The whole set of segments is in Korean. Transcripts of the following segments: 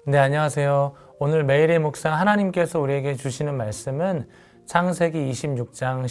네, 안녕하세요. 오늘 매일의 묵상 하나님께서 우리에게 주시는 말씀은 창세기 26장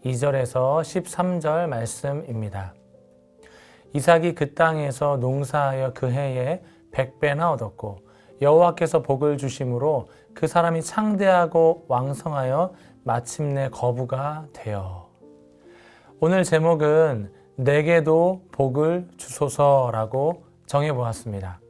12절에서 13절 말씀입니다. 이삭이 그 땅에서 농사하여 그 해에 100배나 얻었고 여호와께서 복을 주심으로 그 사람이 창대하고 왕성하여 마침내 거부가 되어. 오늘 제목은 내게도 복을 주소서라고 정해보았습니다.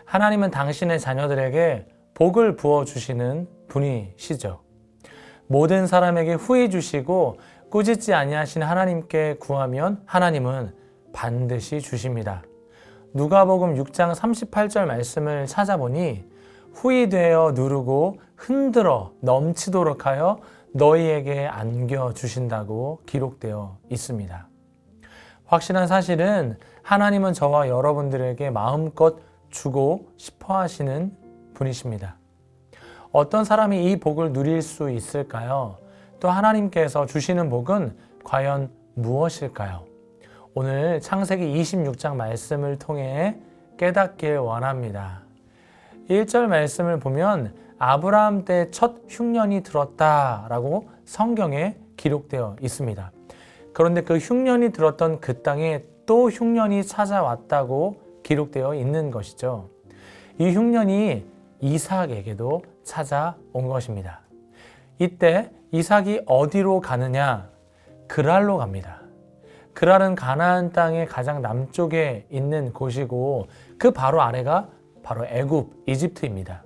하나님은 당신의 자녀들에게 복을 부어주시는 분이시죠. 모든 사람에게 후히 주시고 꾸짖지 아니하신 하나님께 구하면 하나님은 반드시 주십니다. 누가복음 6장 38절 말씀을 찾아보니 후히 되어 누르고 흔들어 넘치도록 하여 너희에게 안겨주신다고 기록되어 있습니다. 확실한 사실은 하나님은 저와 여러분들에게 마음껏 주고 싶어 하시는 분이십니다. 어떤 사람이 이 복을 누릴 수 있을까요? 또 하나님께서 주시는 복은 과연 무엇일까요? 오늘 창세기 26장 말씀을 통해 깨닫길 원합니다. 1절 말씀을 보면 아브라함 때 첫 흉년이 들었다라고 성경에 기록되어 있습니다. 그런데 그 흉년이 들었던 그 땅에 또 흉년이 찾아왔다고 기록되어 있는 것이죠. 이 흉년이 이삭에게도 찾아온 것입니다. 이때 이삭이 어디로 가느냐? 그랄로 갑니다. 그랄은 가나안 땅의 가장 남쪽에 있는 곳이고 그 바로 아래가 바로 애굽, 이집트입니다.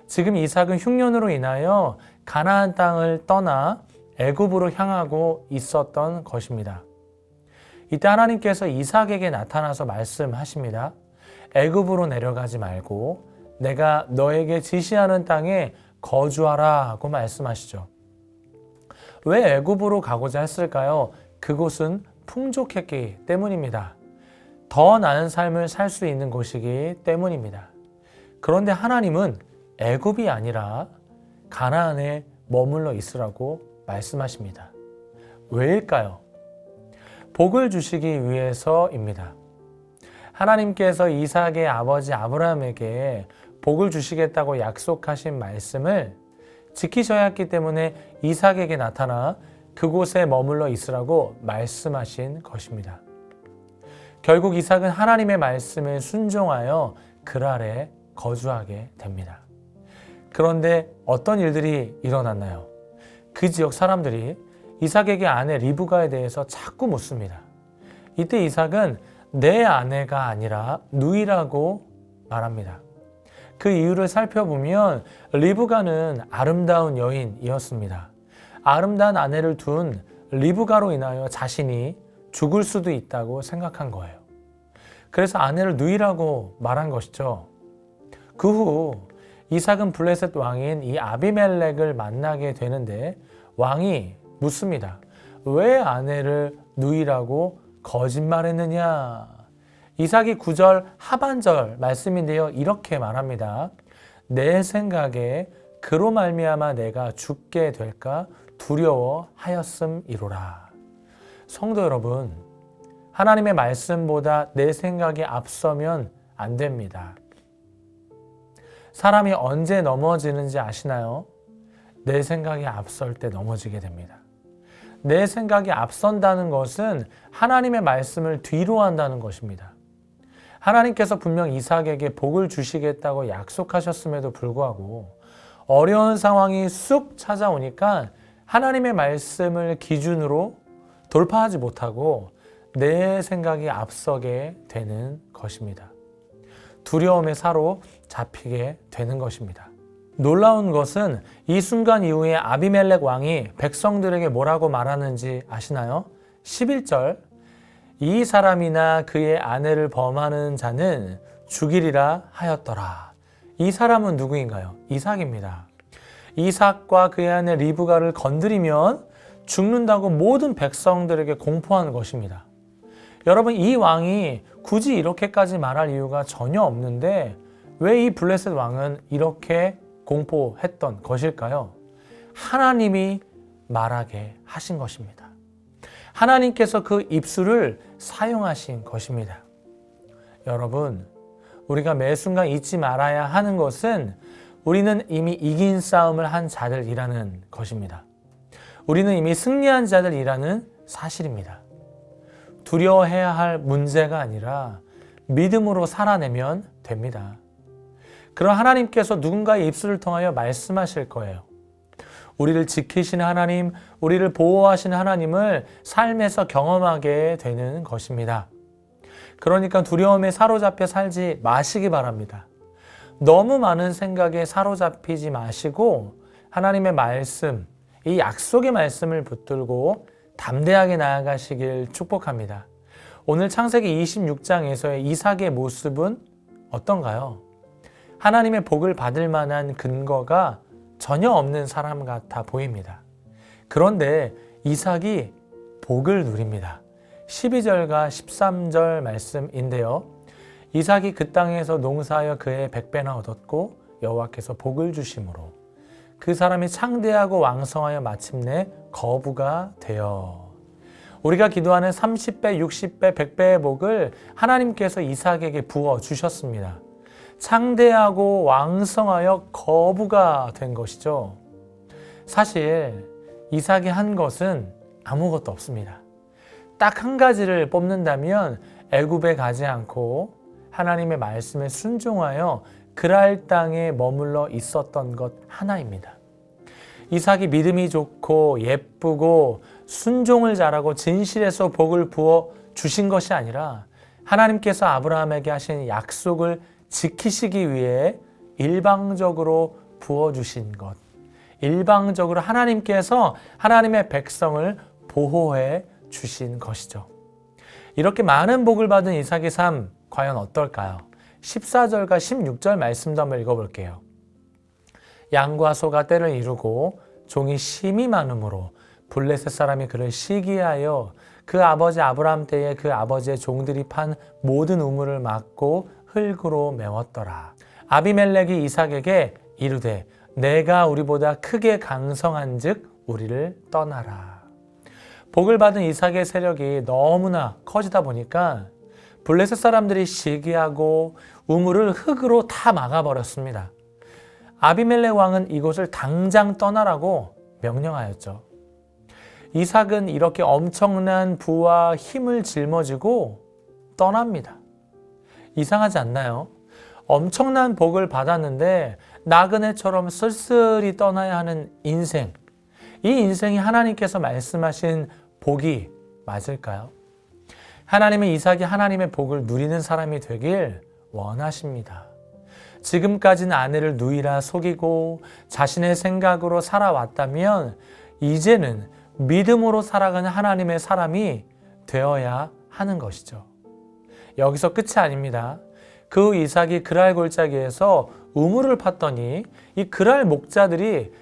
지금 이삭은 흉년으로 인하여 가나안 땅을 떠나 애굽으로 향하고 있었던 것입니다. 이때 하나님께서 이삭에게 나타나서 말씀하십니다. 애굽으로 내려가지 말고 내가 너에게 지시하는 땅에 거주하라 하고 말씀하시죠. 왜 애굽으로 가고자 했을까요? 그곳은 풍족했기 때문입니다. 더 나은 삶을 살 수 있는 곳이기 때문입니다. 그런데 하나님은 애굽이 아니라 가나안에 머물러 있으라고 말씀하십니다. 왜일까요? 복을 주시기 위해서입니다. 하나님께서 이삭의 아버지 아브라함에게 복을 주시겠다고 약속하신 말씀을 지키셔야 했기 때문에 이삭에게 나타나 그곳에 머물러 있으라고 말씀하신 것입니다. 결국 이삭은 하나님의 말씀에 순종하여 그랄에 거주하게 됩니다. 그런데 어떤 일들이 일어났나요? 그 지역 사람들이 이삭에게 아내 리브가에 대해서 자꾸 묻습니다. 이때 이삭은 내 아내가 아니라 누이라고 말합니다. 그 이유를 살펴보면 리브가는 아름다운 여인이었습니다. 아름다운 아내를 둔 리브가로 인하여 자신이 죽을 수도 있다고 생각한 거예요. 그래서 아내를 누이라고 말한 것이죠. 그 후 이삭은 블레셋 왕인 이 아비멜렉을 만나게 되는데 왕이 묻습니다. 왜 아내를 누이라고 거짓말했느냐? 이삭이 9절 하반절 말씀인데요. 이렇게 말합니다. 내 생각에 그로 말미암아 내가 죽게 될까 두려워하였음이로라. 성도 여러분, 하나님의 말씀보다 내 생각이 앞서면 안 됩니다. 사람이 언제 넘어지는지 아시나요? 내 생각이 앞설 때 넘어지게 됩니다. 내 생각이 앞선다는 것은 하나님의 말씀을 뒤로 한다는 것입니다. 하나님께서 분명 이삭에게 복을 주시겠다고 약속하셨음에도 불구하고 어려운 상황이 쑥 찾아오니까 하나님의 말씀을 기준으로 돌파하지 못하고 내 생각이 앞서게 되는 것입니다. 두려움에 사로잡히게 되는 것입니다. 놀라운 것은 이 순간 이후에 아비멜렉 왕이 백성들에게 뭐라고 말하는지 아시나요? 11절 이 사람이나 그의 아내를 범하는 자는 죽이리라 하였더라. 이 사람은 누구인가요? 이삭입니다. 이삭과 그의 아내 리브가를 건드리면 죽는다고 모든 백성들에게 공포하는 것입니다. 여러분, 이 왕이 굳이 이렇게까지 말할 이유가 전혀 없는데 왜 이 블레셋 왕은 이렇게 공포했던 것일까요? 하나님이 말하게 하신 것입니다. 하나님께서 그 입술을 사용하신 것입니다. 여러분, 우리가 매 순간 잊지 말아야 하는 것은 우리는 이미 이긴 싸움을 한 자들이라는 것입니다. 우리는 이미 승리한 자들이라는 사실입니다. 두려워해야 할 문제가 아니라 믿음으로 살아내면 됩니다. 그런 하나님께서 누군가의 입술을 통하여 말씀하실 거예요. 우리를 지키시는 하나님, 우리를 보호하시는 하나님을 삶에서 경험하게 되는 것입니다. 그러니까 두려움에 사로잡혀 살지 마시기 바랍니다. 너무 많은 생각에 사로잡히지 마시고 하나님의 말씀, 이 약속의 말씀을 붙들고 담대하게 나아가시길 축복합니다. 오늘 창세기 26장에서의 이삭의 모습은 어떤가요? 하나님의 복을 받을 만한 근거가 전혀 없는 사람 같아 보입니다. 그런데 이삭이 복을 누립니다. 12절과 13절 말씀인데요. 이삭이 그 땅에서 농사하여 그의 100배나 얻었고 여호와께서 복을 주심으로 그 사람이 창대하고 왕성하여 마침내 거부가 되어. 우리가 기도하는 30배, 60배, 100배의 복을 하나님께서 이삭에게 부어 주셨습니다. 창대하고 왕성하여 거부가 된 것이죠. 사실 이삭이 한 것은 아무것도 없습니다. 딱 한 가지를 뽑는다면 애굽에 가지 않고 하나님의 말씀에 순종하여 그랄 땅에 머물러 있었던 것 하나입니다. 이삭이 믿음이 좋고 예쁘고 순종을 잘하고 진실에서 복을 부어 주신 것이 아니라 하나님께서 아브라함에게 하신 약속을 지키시기 위해 일방적으로 부어주신 것, 일방적으로 하나님께서 하나님의 백성을 보호해 주신 것이죠. 이렇게 많은 복을 받은 이삭의 삶 과연 어떨까요? 14절과 16절 말씀도 한번 읽어볼게요. 양과 소가 때를 이루고 종이 심이 많음으로 블레셋 사람이 그를 시기하여 그 아버지 아브라함 때에 그 아버지의 종들이 판 모든 우물을 막고 흙으로 메웠더라. 아비멜렉이 이삭에게 이르되 내가 우리보다 크게 강성한즉 우리를 떠나라. 복을 받은 이삭의 세력이 너무나 커지다 보니까 블레셋 사람들이 시기하고 우물을 흙으로 다 막아버렸습니다. 아비멜렉 왕은 이곳을 당장 떠나라고 명령하였죠. 이삭은 이렇게 엄청난 부와 힘을 짊어지고 떠납니다. 이상하지 않나요? 엄청난 복을 받았는데 나그네처럼 쓸쓸히 떠나야 하는 인생. 이 인생이 하나님께서 말씀하신 복이 맞을까요? 하나님은 이삭이 하나님의 복을 누리는 사람이 되길 원하십니다. 지금까지는 아내를 누이라 속이고 자신의 생각으로 살아왔다면 이제는 믿음으로 살아가는 하나님의 사람이 되어야 하는 것이죠. 여기서 끝이 아닙니다. 그 이삭이 그랄 골짜기에서 우물을 팠더니 이 그랄 목자들이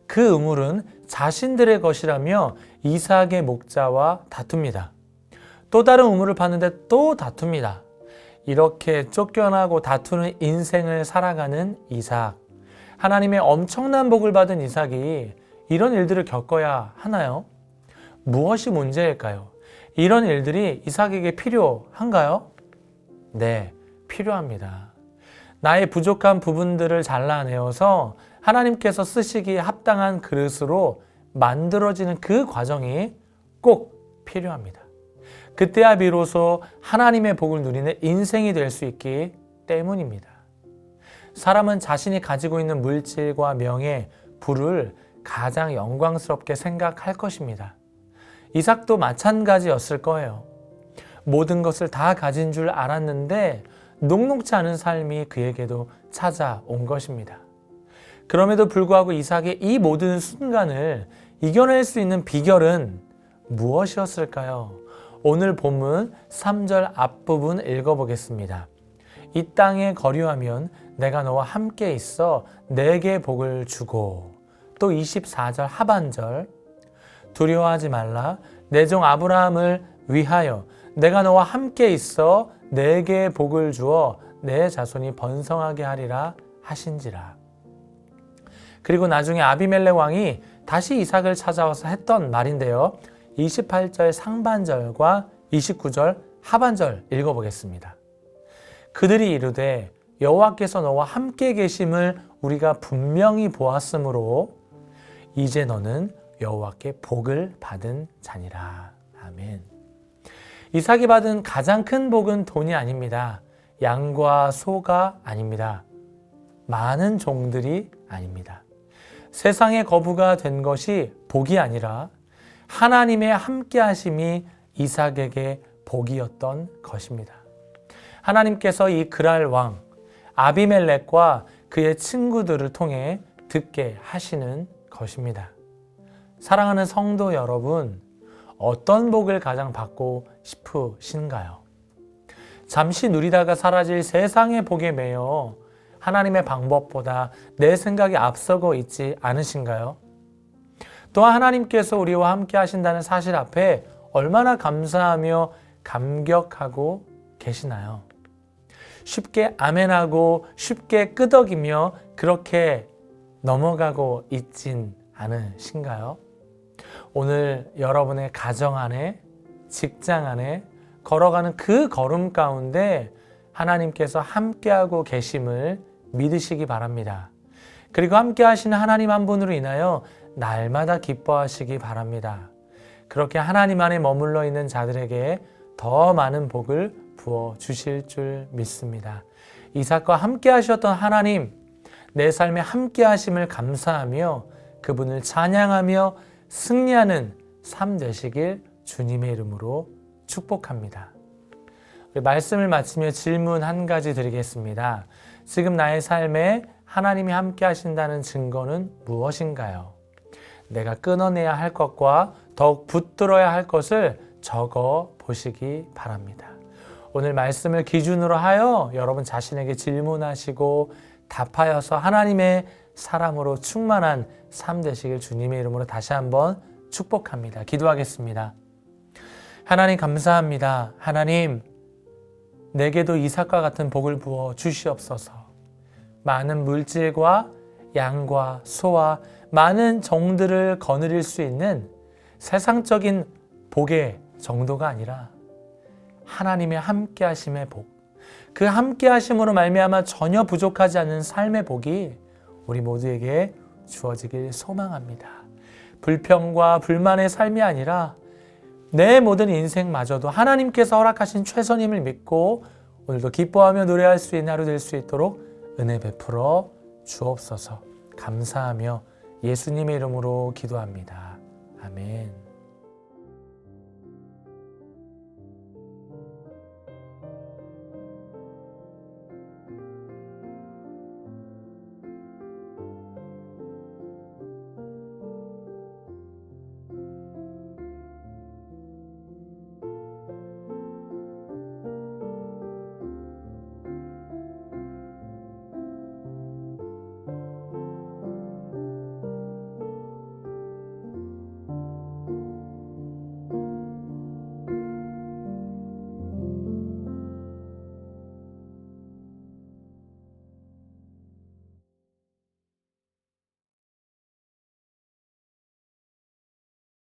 그 우물은 자신들의 것이라며 이삭의 목자와 다툽니다. 또 다른 우물을 팠는데 또 다툽니다. 이렇게 쫓겨나고 다투는 인생을 살아가는 이삭. 하나님의 엄청난 복을 받은 이삭이 이런 일들을 겪어야 하나요? 무엇이 문제일까요? 이런 일들이 이삭에게 필요한가요? 네, 필요합니다. 나의 부족한 부분들을 잘라내어서 하나님께서 쓰시기에 합당한 그릇으로 만들어지는 그 과정이 꼭 필요합니다. 그때야 비로소 하나님의 복을 누리는 인생이 될 수 있기 때문입니다. 사람은 자신이 가지고 있는 물질과 명예, 부를 가장 영광스럽게 생각할 것입니다. 이삭도 마찬가지였을 거예요. 모든 것을 다 가진 줄 알았는데 녹록지 않은 삶이 그에게도 찾아온 것입니다. 그럼에도 불구하고 이삭의 이 모든 순간을 이겨낼 수 있는 비결은 무엇이었을까요? 오늘 본문 3절 앞부분 읽어보겠습니다. 이 땅에 거류하면 내가 너와 함께 있어 내게 복을 주고, 또 24절 하반절, 두려워하지 말라 내 종 아브라함을 위하여 내가 너와 함께 있어 내게 복을 주어 내 자손이 번성하게 하리라 하신지라. 그리고 나중에 아비멜렉 왕이 다시 이삭을 찾아와서 했던 말인데요. 28절 상반절과 29절 하반절 읽어보겠습니다. 그들이 이르되 여호와께서 너와 함께 계심을 우리가 분명히 보았으므로 이제 너는 여호와께 복을 받은 자니라. 아멘. 이삭이 받은 가장 큰 복은 돈이 아닙니다. 양과 소가 아닙니다. 많은 종들이 아닙니다. 세상의 거부가 된 것이 복이 아니라 하나님의 함께하심이 이삭에게 복이었던 것입니다. 하나님께서 이 그랄 왕 아비멜렉과 그의 친구들을 통해 듣게 하시는 것입니다. 사랑하는 성도 여러분, 어떤 복을 가장 받고 싶으신가요? 잠시 누리다가 사라질 세상의 복에 매여 하나님의 방법보다 내 생각이 앞서고 있지 않으신가요? 또한 하나님께서 우리와 함께 하신다는 사실 앞에 얼마나 감사하며 감격하고 계시나요? 쉽게 아멘하고 쉽게 끄덕이며 그렇게 넘어가고 있진 않으신가요? 오늘 여러분의 가정 안에, 직장 안에 걸어가는 그 걸음 가운데 하나님께서 함께하고 계심을 믿으시기 바랍니다. 그리고 함께 하시는 하나님 한 분으로 인하여 날마다 기뻐하시기 바랍니다. 그렇게 하나님 안에 머물러 있는 자들에게 더 많은 복을 부어 주실 줄 믿습니다. 이삭과 함께 하셨던 하나님, 내 삶에 함께 하심을 감사하며 그분을 찬양하며 승리하는 삶 되시길 주님의 이름으로 축복합니다. 말씀을 마치며 질문 한 가지 드리겠습니다. 지금 나의 삶에 하나님이 함께 하신다는 증거는 무엇인가요? 내가 끊어내야 할 것과 더욱 붙들어야 할 것을 적어 보시기 바랍니다. 오늘 말씀을 기준으로 하여 여러분 자신에게 질문하시고 답하여서 하나님의 사람으로 충만한 삶 되시길 주님의 이름으로 다시 한번 축복합니다. 기도하겠습니다. 하나님 감사합니다. 하나님, 내게도 이삭과 같은 복을 부어 주시옵소서. 많은 물질과 양과 소와 많은 종들을 거느릴 수 있는 세상적인 복의 정도가 아니라 하나님의 함께하심의 복, 그 함께하심으로 말미암아 전혀 부족하지 않는 삶의 복이 우리 모두에게 주어지길 소망합니다. 불평과 불만의 삶이 아니라 내 모든 인생마저도 하나님께서 허락하신 최선임을 믿고 오늘도 기뻐하며 노래할 수 있는 하루 될 수 있도록 은혜 베풀어 주옵소서. 감사하며 예수님의 이름으로 기도합니다. 아멘.